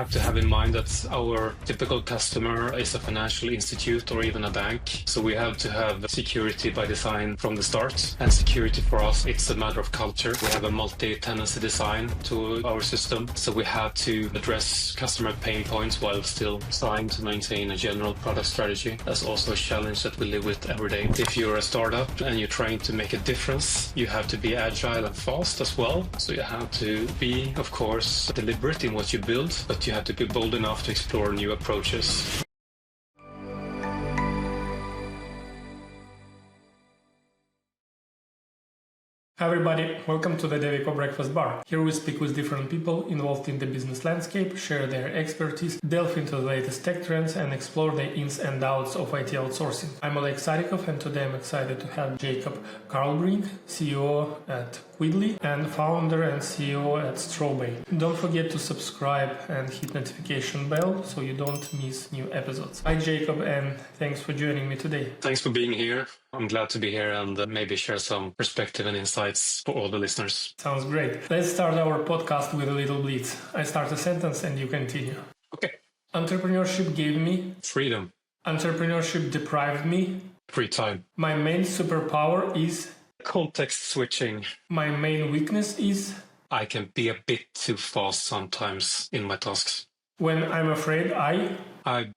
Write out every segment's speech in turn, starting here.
have to have in mind that our typical customer is a financial institute or even a bank. So we have to have security by design from the start. And security for us, it's a matter of culture. We have a multi-tenancy design to our system. So we have to address customer pain points while still trying to maintain a general product strategy. That's also a challenge that we live with every day. If you're a startup and you're trying to make a difference, you have to be agile and fast as well. So you have to be, of course, deliberate in what you build, but you have to be bold enough to explore new approaches. Hi everybody, welcome to the Devico Breakfast Bar. Here we speak with different people involved in the business landscape, share their expertise, delve into the latest tech trends and explore the ins and outs of IT outsourcing. I'm Oleg Sadikov and today I'm excited to have Jakob Carlbring, CEO at Quiddly and founder and CEO at Strawbay. Don't forget to subscribe and hit notification bell so you don't miss new episodes. Hi Jakob, and thanks for joining me today. Thanks for being here. I'm glad to be here and maybe share some perspective and insights for all the listeners. Sounds great. Let's start our podcast with a little blitz. I start a sentence and you continue. Okay. Entrepreneurship gave me freedom. Entrepreneurship deprived me free time. My main superpower is context switching. My main weakness is I can be a bit too fast sometimes in my tasks. When I'm afraid, I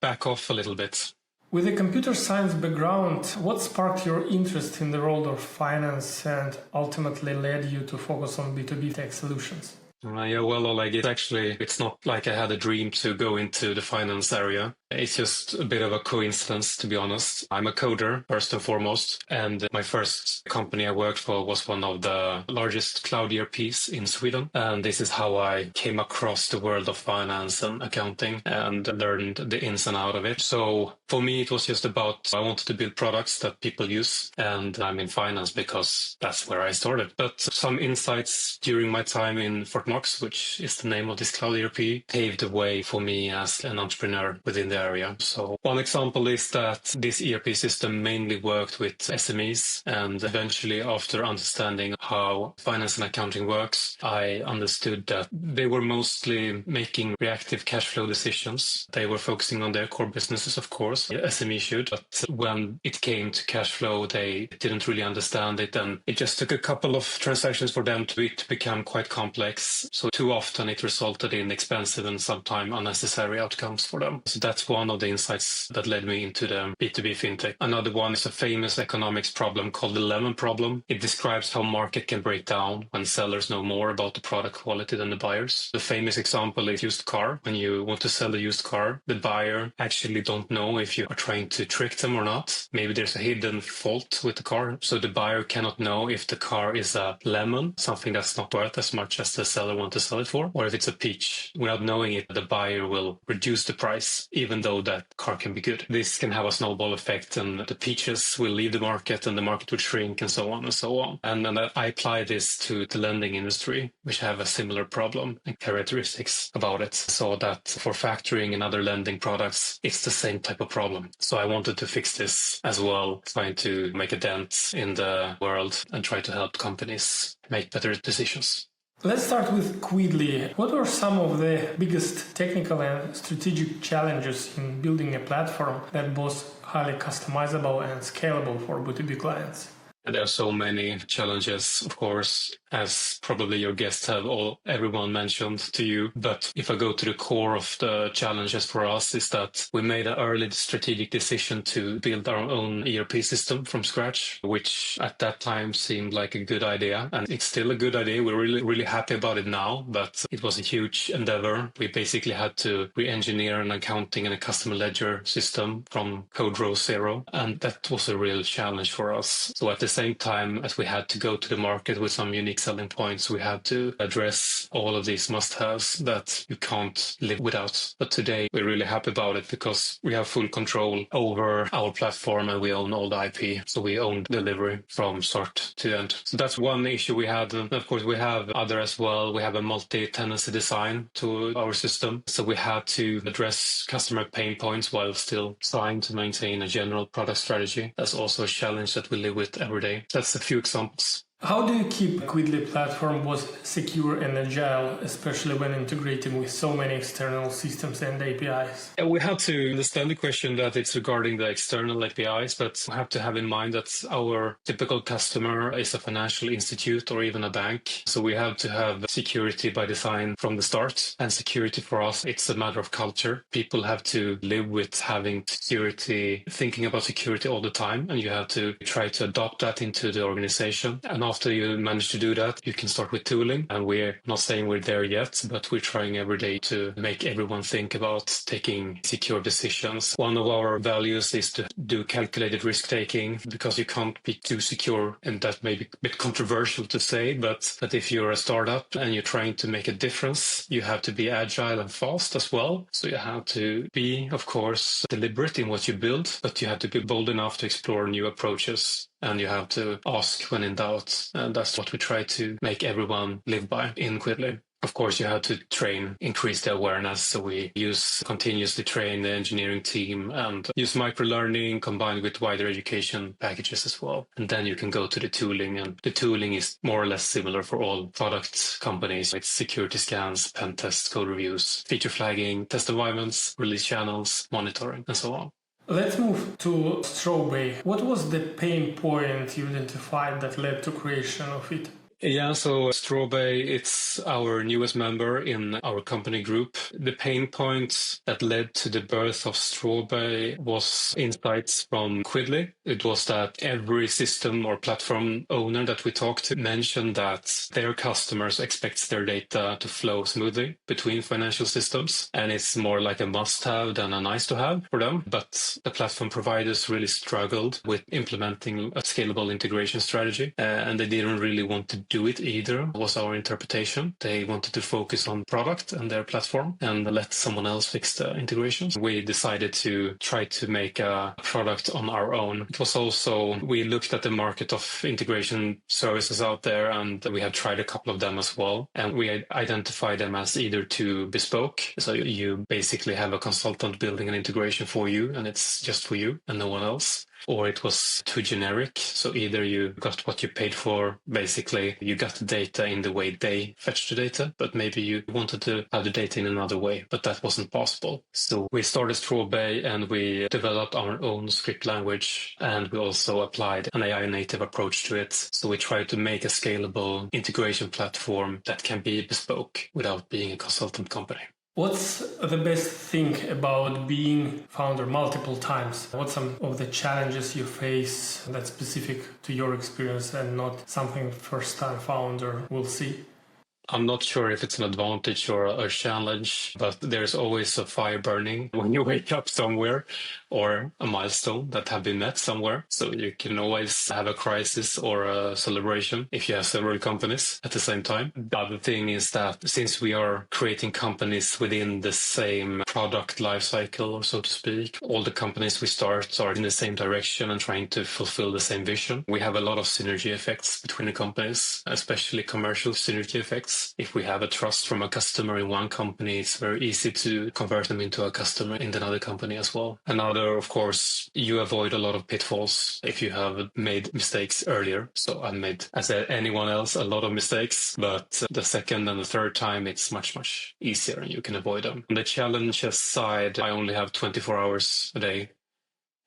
back off a little bit. With a computer science background, what sparked your interest in the world of finance and ultimately led you to focus on B2B tech solutions? Oleg, it's not like I had a dream to go into the finance area. It's just a bit of a coincidence, to be honest. I'm a coder, first and foremost, and my first company I worked for was one of the largest cloud ERPs in Sweden. And this is how I came across the world of finance and accounting and learned the ins and outs of it. So for me, it was just about I wanted to build products that people use, and I'm in finance because that's where I started. But some insights during my time in Fort Knox, which is the name of this cloud ERP, paved the way for me as an entrepreneur within the area. So one example is that this ERP system mainly worked with SMEs, and eventually after understanding how finance and accounting works, I understood that they were mostly making reactive cash flow decisions. They were focusing on their core businesses, of course, SME should, but when it came to cash flow, they didn't really understand it, and it just took a couple of transactions for them to become quite complex. So too often it resulted in expensive and sometimes unnecessary outcomes for them. So that's one of the insights that led me into the B2B FinTech. Another one is a famous economics problem called the lemon problem. It describes how market can break down when sellers know more about the product quality than the buyers. The famous example is used car. When you want to sell a used car, the buyer actually don't know if you are trying to trick them or not. Maybe there's a hidden fault with the car. So the buyer cannot know if the car is a lemon, something that's not worth as much as the seller wants to sell it for, or if it's a peach. Without knowing it, the buyer will reduce the price, even though that car can be good. This can have a snowball effect, and the peaches will leave the market and the market will shrink and so on and so on. And then I apply this to the lending industry, which have a similar problem and characteristics about it. So that for factoring and other lending products, it's the same type of problem. So I wanted to fix this as well, trying to make a dent in the world and try to help companies make better decisions. Let's start with Quiddly. What are some of the biggest technical and strategic challenges in building a platform that both highly customizable and scalable for B2B clients? There are so many challenges, of course, as probably your guests have everyone mentioned to you. But if I go to the core of the challenges for us is that we made an early strategic decision to build our own ERP system from scratch, which at that time seemed like a good idea. And it's still a good idea. We're really, really happy about it now, but it was a huge endeavor. We basically had to re-engineer an accounting and a customer ledger system from code row zero. And that was a real challenge for us. So at the same time as we had to go to the market with some unique selling points, we had to address all of these must-haves that you can't live without. But today we're really happy about it because we have full control over our platform and we own all the IP. So we own delivery from start to end. So that's one issue we had. And of course, we have other as well. We have a multi-tenancy design to our system. So we had to address customer pain points while still trying to maintain a general product strategy. That's also a challenge that we live with every day. That's a few examples. How do you keep Quiddly platform both secure and agile, especially when integrating with so many external systems and APIs? We have to understand the question that it's regarding the external APIs, but we have to have in mind that our typical customer is a financial institute or even a bank. So we have to have security by design from the start. And security for us, it's a matter of culture. People have to live with having security, thinking about security all the time, and you have to try to adopt that into the organization. And after you manage to do that, you can start with tooling. And we're not saying we're there yet, but we're trying every day to make everyone think about taking secure decisions. One of our values is to do calculated risk taking, because you can't be too secure. And that may be a bit controversial to say, but if you're a startup and you're trying to make a difference, you have to be agile and fast as well. So you have to be, of course, deliberate in what you build, but you have to be bold enough to explore new approaches. And you have to ask when in doubt. And that's what we try to make everyone live by in Quiddly. Of course, you have to increase the awareness. So we continuously train the engineering team and use microlearning combined with wider education packages as well. And then you can go to the tooling. And the tooling is more or less similar for all product companies. It's security scans, pen tests, code reviews, feature flagging, test environments, release channels, monitoring, and so on. Let's move to Strawbay. What was the pain point you identified that led to creation of it? Yeah, so Strawbay, it's our newest member in our company group. The pain point that led to the birth of Strawbay was insights from Quiddly. It was that every system or platform owner that we talked to mentioned that their customers expect their data to flow smoothly between financial systems. And it's more like a must-have than a nice-to-have for them. But the platform providers really struggled with implementing a scalable integration strategy. And they didn't really want to do it either, was our interpretation. They wanted to focus on product and their platform and let someone else fix the integrations. We decided to try to make a product on our own. It was also, we looked at the market of integration services out there, and we have tried a couple of them as well. And we identified them as either too bespoke. So you basically have a consultant building an integration for you, and it's just for you and no one else. Or it was too generic. So either you got what you paid for, basically you got the data in the way they fetched the data, but maybe you wanted to have the data in another way, but that wasn't possible. So we started Strawbay and we developed our own script language, and we also applied an AI native approach to it. So we tried to make a scalable integration platform that can be bespoke without being a consultant company. What's the best thing about being founder multiple times? What's some of the challenges you face that's specific to your experience and not something first-time founder will see? I'm not sure if it's an advantage or a challenge, but there's always a fire burning when you wake up somewhere, or a milestone that have been met somewhere. So you can always have a crisis or a celebration if you have several companies at the same time. The other thing is that since we are creating companies within the same product lifecycle, so to speak, all the companies we start are in the same direction and trying to fulfill the same vision. We have a lot of synergy effects between the companies, especially commercial synergy effects. If we have a trust from a customer in one company, it's very easy to convert them into a customer in another company as well. Another, of course, you avoid a lot of pitfalls if you have made mistakes earlier. So I've made, as anyone else, a lot of mistakes, but the second and the third time, it's much, much easier and you can avoid them. On the challenges side, I only have 24 hours a day.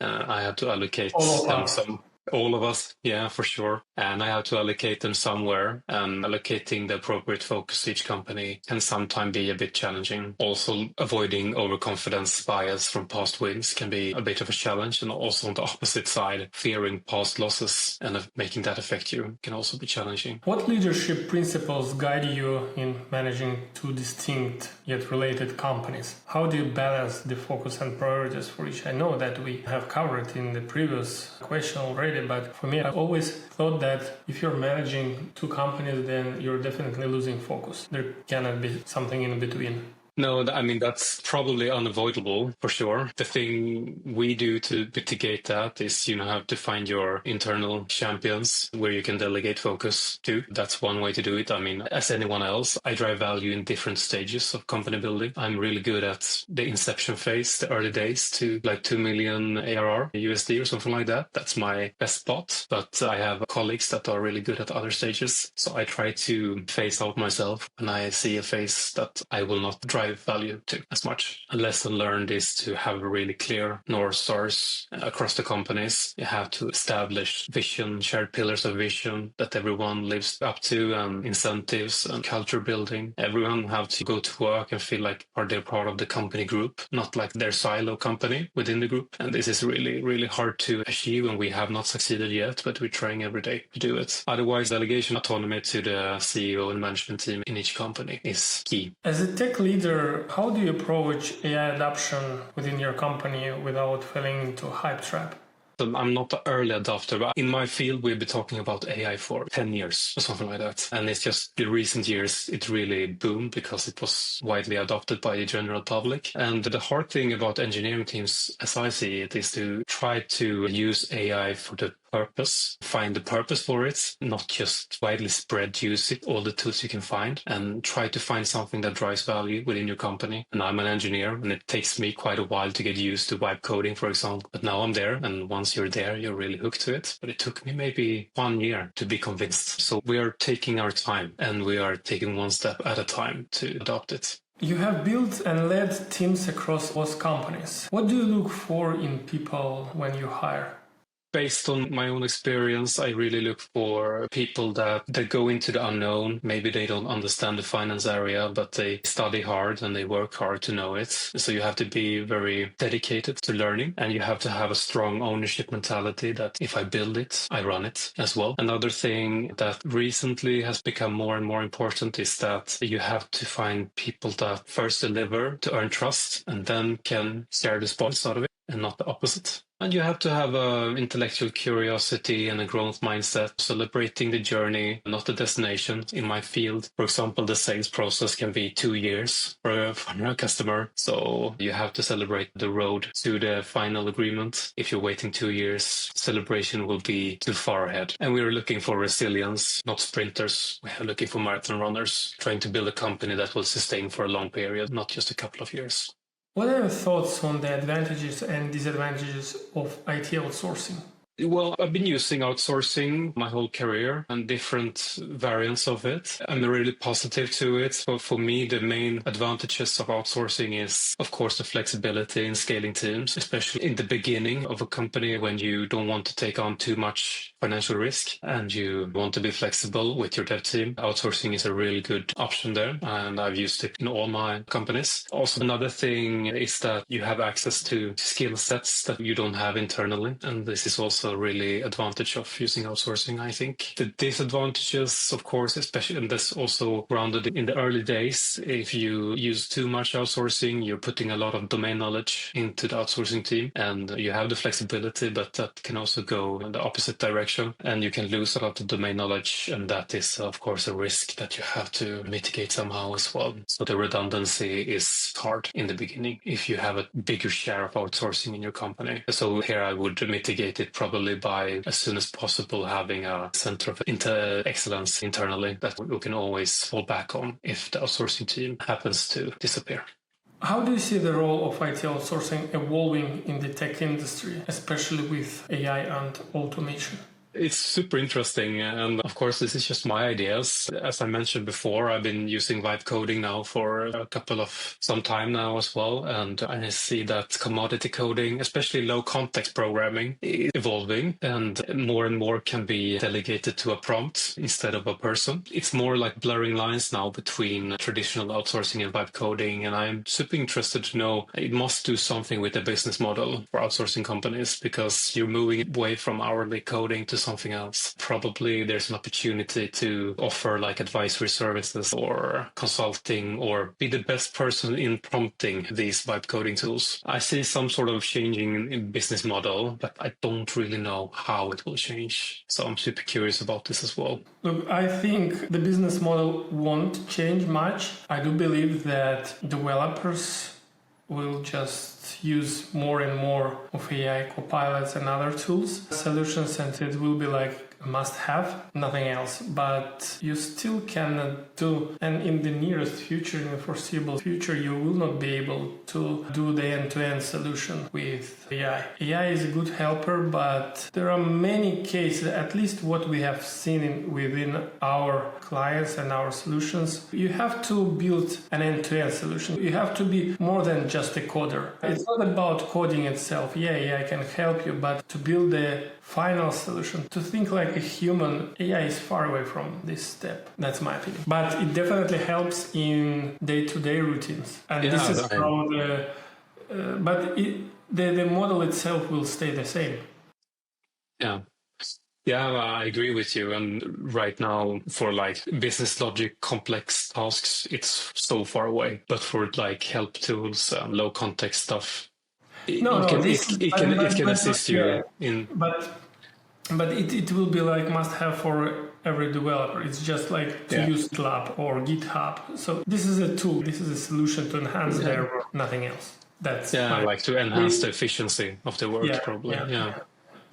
I have to allocate them all of us, yeah, for sure. And I have to allocate them somewhere, and allocating the appropriate focus to each company can sometimes be a bit challenging. Also, avoiding overconfidence bias from past wins can be a bit of a challenge. And also on the opposite side, fearing past losses and making that affect you can also be challenging. What leadership principles guide you in managing two distinct yet related companies? How do you balance the focus and priorities for each? I know that we have covered in the previous question already, but for me, I always thought that if you're managing two companies, then you're definitely losing focus. There cannot be something in between. No, I mean, that's probably unavoidable for sure. The thing we do to mitigate that is, have to find your internal champions where you can delegate focus to. That's one way to do it. I mean, as anyone else, I drive value in different stages of company building. I'm really good at the inception phase, the early days to like 2 million ARR USD or something like that. That's my best spot. But I have colleagues that are really good at other stages. So I try to phase out myself when I see a phase that I will not drive value to as much. A lesson learned is to have really clear North Stars across the companies. You have to establish vision, shared pillars of vision that everyone lives up to, and incentives and culture building. Everyone have to go to work and feel like they're part of the company group, not like their silo company within the group. And this is really, really hard to achieve, and we have not succeeded yet, but we're trying every day to do it. Otherwise, delegation autonomy to the CEO and management team in each company is key. As a tech leader, how do you approach AI adoption within your company without falling into a hype trap? I'm not an early adopter, but in my field, we've been talking about AI for 10 years or something like that. And it's just the recent years, it really boomed because it was widely adopted by the general public. And the hard thing about engineering teams, as I see it, is to try to use AI for the purpose, find the purpose for it, not just widely spread, use it, all the tools you can find, and try to find something that drives value within your company. And I'm an engineer, and it takes me quite a while to get used to vibe coding, for example. But now I'm there, and once you're there, you're really hooked to it. But it took me maybe 1 year to be convinced. So we are taking our time, and we are taking one step at a time to adopt it. You have built and led teams across both companies. What do you look for in people when you hire? Based on my own experience, I really look for people that go into the unknown. Maybe they don't understand the finance area, but they study hard and they work hard to know it. So you have to be very dedicated to learning, and you have to have a strong ownership mentality that if I build it, I run it as well. Another thing that recently has become more and more important is that you have to find people that first deliver to earn trust and then can share the spoils out of it, and not the opposite. And you have to have an intellectual curiosity and a growth mindset, celebrating the journey, not the destination. In my field, for example, the sales process can be 2 years for a customer. So you have to celebrate the road to the final agreement. If you're waiting 2 years, celebration will be too far ahead. And we're looking for resilience, not sprinters. We're looking for marathon runners, trying to build a company that will sustain for a long period, not just a couple of years. What are your thoughts on the advantages and disadvantages of IT outsourcing? Well, I've been using outsourcing my whole career and different variants of it. I'm really positive to it. So for me, the main advantages of outsourcing is, of course, the flexibility in scaling teams, especially in the beginning of a company when you don't want to take on too much financial risk and you want to be flexible with your dev team. Outsourcing is a really good option there, and I've used it in all my companies. Also, another thing is that you have access to skill sets that you don't have internally, and this is also a really advantage of using outsourcing, I think. The disadvantages, of course, especially, and that's also grounded in the early days, if you use too much outsourcing, you're putting a lot of domain knowledge into the outsourcing team, and you have the flexibility, but that can also go in the opposite direction, and you can lose a lot of domain knowledge, and that is, of course, a risk that you have to mitigate somehow as well. So the redundancy is hard in the beginning if you have a bigger share of outsourcing in your company. So here I would mitigate it probably by, as soon as possible, having a center of excellence internally that we can always fall back on if the outsourcing team happens to disappear. How do you see the role of IT outsourcing evolving in the tech industry, especially with AI and automation? It's super interesting. And of course, this is just my ideas. As I mentioned before, I've been using vibe coding now for some time now as well. And I see that commodity coding, especially low context programming, is evolving, and more can be delegated to a prompt instead of a person. It's more like blurring lines now between traditional outsourcing and vibe coding. And I'm super interested to know it must do something with the business model for outsourcing companies, because you're moving away from hourly coding to something else. Probably there's an opportunity to offer like advisory services or consulting or be the best person in prompting these vibe coding tools. I see some sort of changing in business model, but I don't really know how it will change. So I'm super curious about this as well. Look, I think the business model won't change much. I do believe that developers will just use more and more of AI copilots and other tools, solutions, and it will be like a must-have, nothing else. But you still cannot do, and in the nearest future, in the foreseeable future, you will not be able to do the end-to-end solution with AI. AI is a good helper, but there are many cases, at least what we have seen within our clients and our solutions. You have to build an end-to-end solution. You have to be more than just a coder. It's not about coding itself. Yeah, AI can help you, but to build the final solution, to think like a human, AI is far away from this step. That's my opinion. But it definitely helps in day-to-day routines. And this is how the model itself will stay the same. Yeah. Yeah, I agree with you. And right now, for like business logic, complex tasks, it's so far away. But for like help tools, low context stuff, it can assist you in. But it will be like must have for every developer. It's just like to use GitLab or GitHub. So this is a tool. This is a solution to enhance their work, nothing else. That's like to enhance the efficiency of the work, probably. Yeah.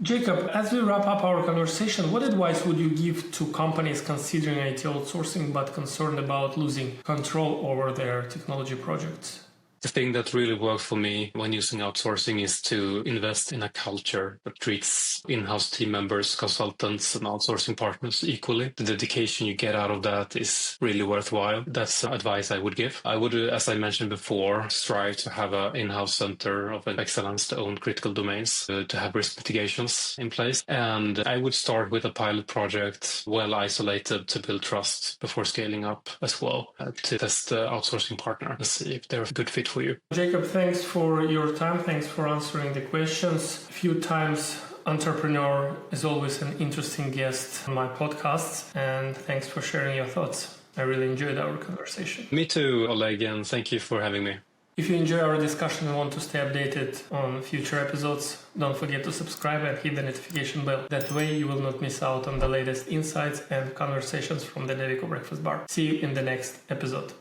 Jakob, as we wrap up our conversation, what advice would you give to companies considering IT outsourcing but concerned about losing control over their technology projects? The thing that really worked for me when using outsourcing is to invest in a culture that treats in-house team members, consultants, and outsourcing partners equally. The dedication you get out of that is really worthwhile. That's advice I would give. I would, as I mentioned before, strive to have an in-house center of excellence to own critical domains, to have risk mitigations in place. And I would start with a pilot project, well isolated, to build trust before scaling up as well, to test the outsourcing partner and see if they're a good fit for you. Jakob, thanks for your time. Thanks for answering the questions. A few times entrepreneur is always an interesting guest on my podcasts, and thanks for sharing your thoughts. I really enjoyed our conversation. Me too, Oleg, and thank you for having me. If you enjoy our discussion and want to stay updated on future episodes, don't forget to subscribe and hit the notification bell. That way you will not miss out on the latest insights and conversations from the Devico Breakfast Bar. See you in the next episode.